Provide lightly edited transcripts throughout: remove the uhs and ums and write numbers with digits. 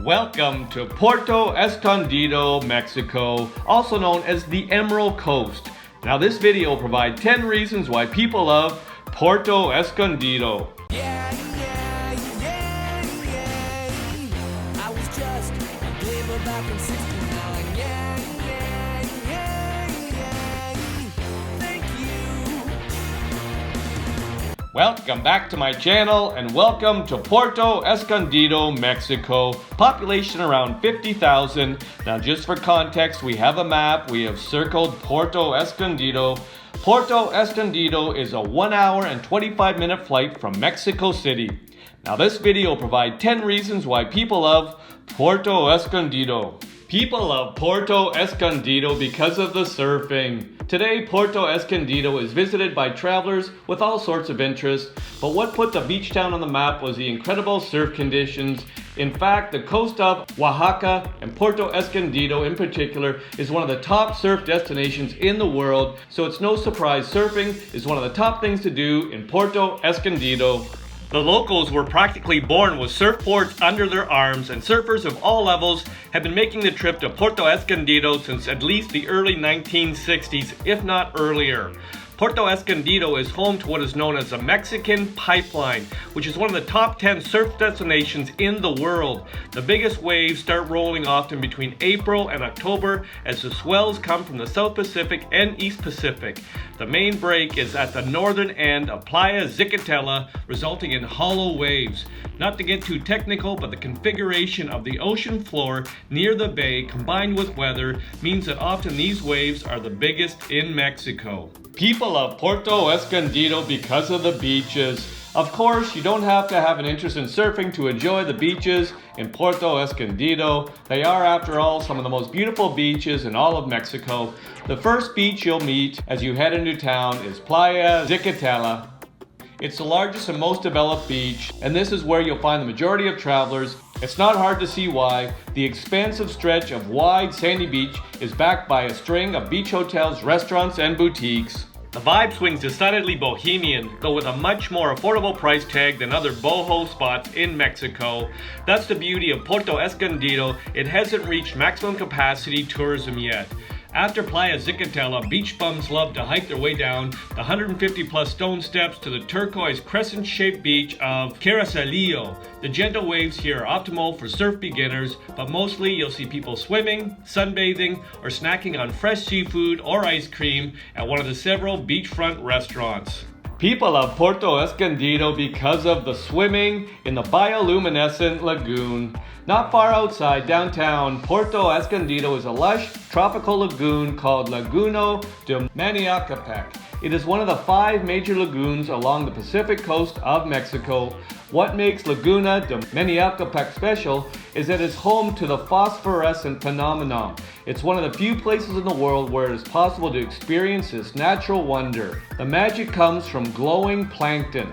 Welcome to Puerto Escondido, Mexico, also known as the Emerald Coast. Now this video will provide 10 reasons why people love Puerto Escondido. I was just a labor back in 69. Thank you. Welcome back to my channel and welcome to Puerto Escondido, Mexico. Population around 50,000. Now just for context, we have a map. We have circled Puerto Escondido. Puerto Escondido is a 1 hour and 25-minute flight from Mexico City. Now this video will provide 10 reasons why people love Puerto Escondido. People love Puerto Escondido because of the surfing. Today, Puerto Escondido is visited by travelers with all sorts of interests, but what put the beach town on the map was the incredible surf conditions. In fact, the coast of Oaxaca and Puerto Escondido in particular is one of the top surf destinations in the world, so it's no surprise surfing is one of the top things to do in Puerto Escondido. The locals were practically born with surfboards under their arms, and surfers of all levels have been making the trip to Puerto Escondido since at least the early 1960s, if not earlier. Puerto Escondido is home to what is known as the Mexican Pipeline, which is one of the top 10 surf destinations in the world. The biggest waves start rolling often between April and October as the swells come from the South Pacific and East Pacific. The main break is at the northern end of Playa Zicatela, resulting in hollow waves. Not to get too technical, but the configuration of the ocean floor near the bay combined with weather means that often these waves are the biggest in Mexico. People love Puerto Escondido because of the beaches. Of course, you don't have to have an interest in surfing to enjoy the beaches in Puerto Escondido. They are, after all, some of the most beautiful beaches in all of Mexico. The first beach you'll meet as you head into town is Playa Zicatela. It's the largest and most developed beach, and this is where you'll find the majority of travelers. It's not hard to see why. The expansive stretch of wide sandy beach is backed by a string of beach hotels, restaurants, and boutiques. The vibe swings decidedly bohemian, though with a much more affordable price tag than other boho spots in Mexico. That's the beauty of Puerto Escondido. It hasn't reached maximum capacity tourism yet. After Playa Zicatela, beach bums love to hike their way down the 150 plus stone steps to the turquoise crescent-shaped beach of Carrizalillo. The gentle waves here are optimal for surf beginners, but mostly you'll see people swimming, sunbathing, or snacking on fresh seafood or ice cream at one of the several beachfront restaurants. People love Puerto Escondido because of the swimming in the Bioluminescent Lagoon. Not far outside downtown, Puerto Escondido is a lush tropical lagoon called Laguna de Maniacapec. It is one of the 5 major lagoons along the Pacific coast of Mexico. What makes Laguna de Maniacapec special is that it's home to the phosphorescent phenomenon. It's one of the few places in the world where it is possible to experience this natural wonder. The magic comes from glowing plankton.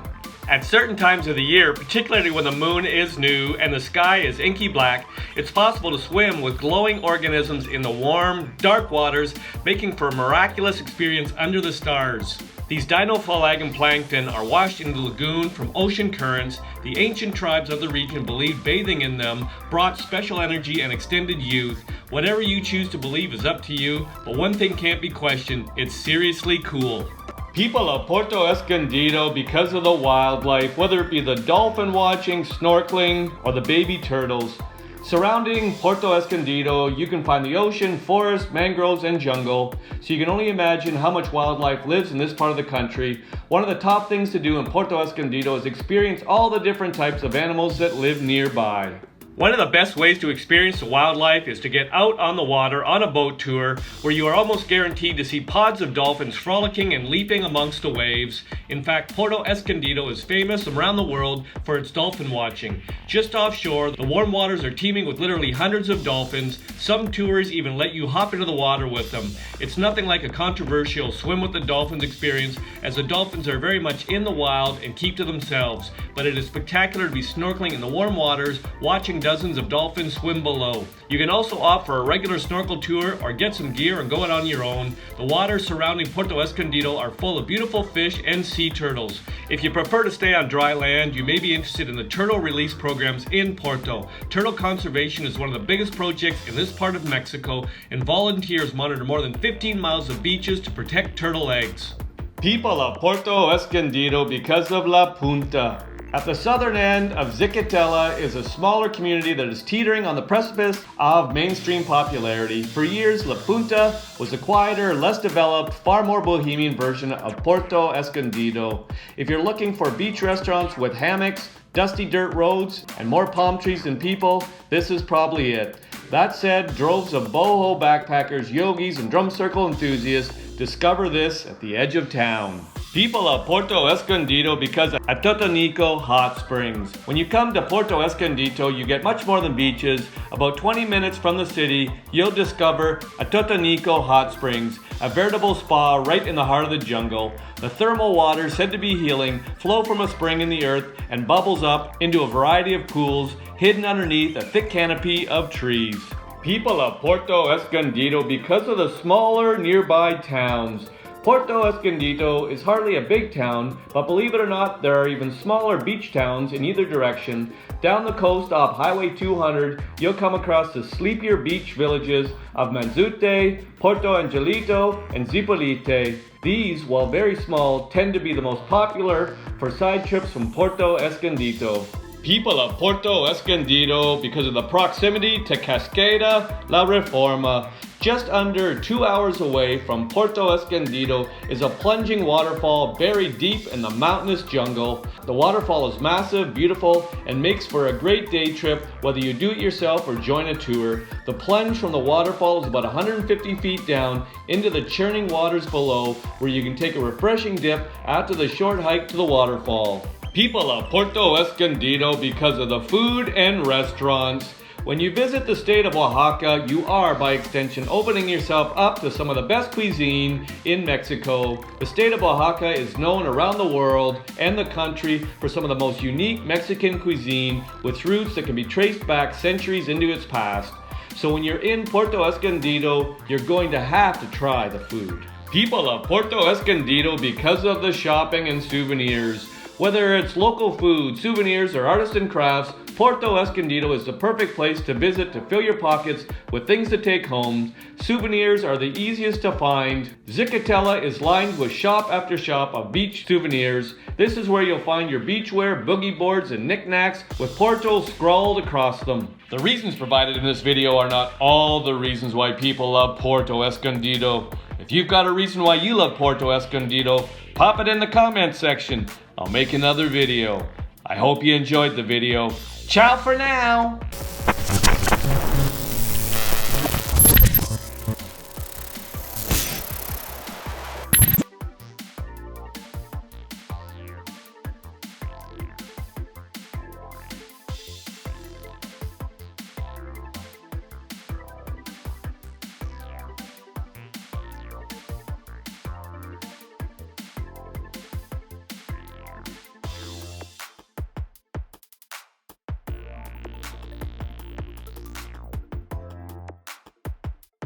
At certain times of the year, particularly when the moon is new and the sky is inky black, it's possible to swim with glowing organisms in the warm, dark waters, making for a miraculous experience under the stars. These dinoflagellar plankton are washed into the lagoon from ocean currents. The ancient tribes of the region believed bathing in them brought special energy and extended youth. Whatever you choose to believe is up to you, but one thing can't be questioned, it's seriously cool. People love Puerto Escondido because of the wildlife, whether it be the dolphin watching, snorkeling, or the baby turtles. Surrounding Puerto Escondido, you can find the ocean, forest, mangroves, and jungle, so you can only imagine how much wildlife lives in this part of the country. One of the top things to do in Puerto Escondido is experience all the different types of animals that live nearby. One of the best ways to experience the wildlife is to get out on the water on a boat tour, where you are almost guaranteed to see pods of dolphins frolicking and leaping amongst the waves. In fact, Puerto Escondido is famous around the world for its dolphin watching. Just offshore, the warm waters are teeming with literally hundreds of dolphins. Some tours even let you hop into the water with them. It's nothing like a controversial swim with the dolphins experience, as the dolphins are very much in the wild and keep to themselves. But it is spectacular to be snorkeling in the warm waters, watching watching dozens of dolphins swim below. You can also opt for a regular snorkel tour or get some gear and go it on your own. The waters surrounding Puerto Escondido are full of beautiful fish and sea turtles. If you prefer to stay on dry land, you may be interested in the turtle release programs in Porto. Turtle conservation is one of the biggest projects in this part of Mexico, and volunteers monitor more than 15 miles of beaches to protect turtle eggs. People love Puerto Escondido because of La Punta. At the southern end of Zicatela is a smaller community that is teetering on the precipice of mainstream popularity. For years, La Punta was a quieter, less developed, far more bohemian version of Puerto Escondido. If you're looking for beach restaurants with hammocks, dusty dirt roads, and more palm trees than people, this is probably it. That said, droves of boho backpackers, yogis, and drum circle enthusiasts discover this at the edge of town. People love Puerto Escondido because of Atotonilco Hot Springs. When you come to Puerto Escondido, you get much more than beaches. About 20 minutes from the city, you'll discover Atotonilco Hot Springs, a veritable spa right in the heart of the jungle. The thermal water, said to be healing, flow from a spring in the earth and bubbles up into a variety of pools hidden underneath a thick canopy of trees. People love Puerto Escondido because of the smaller nearby towns. Puerto Escondido is hardly a big town, but believe it or not, there are even smaller beach towns in either direction. Down the coast off Highway 200, you'll come across the sleepier beach villages of Mazunte, Puerto Angelito, and Zipolite. These, while very small, tend to be the most popular for side trips from Puerto Escondido. People love Puerto Escondido because of the proximity to Cascada La Reforma. Just under 2 hours away from Puerto Escondido is a plunging waterfall buried deep in the mountainous jungle. The waterfall is massive, beautiful, and makes for a great day trip whether you do it yourself or join a tour. The plunge from the waterfall is about 150 feet down into the churning waters below, where you can take a refreshing dip after the short hike to the waterfall. People love Puerto Escondido because of the food and restaurants. When you visit the state of Oaxaca, you are, by extension, opening yourself up to some of the best cuisine in Mexico. The state of Oaxaca is known around the world and the country for some of the most unique Mexican cuisine with roots that can be traced back centuries into its past. So when you're in Puerto Escondido, you're going to have to try the food. People love Puerto Escondido because of the shopping and souvenirs. Whether it's local food, souvenirs, or artisan crafts, Puerto Escondido is the perfect place to visit to fill your pockets with things to take home. Souvenirs are the easiest to find. Zicatela is lined with shop after shop of beach souvenirs. This is where you'll find your beachwear, boogie boards, and knickknacks with Puerto scrawled across them. The reasons provided in this video are not all the reasons why people love Puerto Escondido. If you've got a reason why you love Puerto Escondido, pop it in the comment section. I'll make another video. I hope you enjoyed the video. Ciao for now!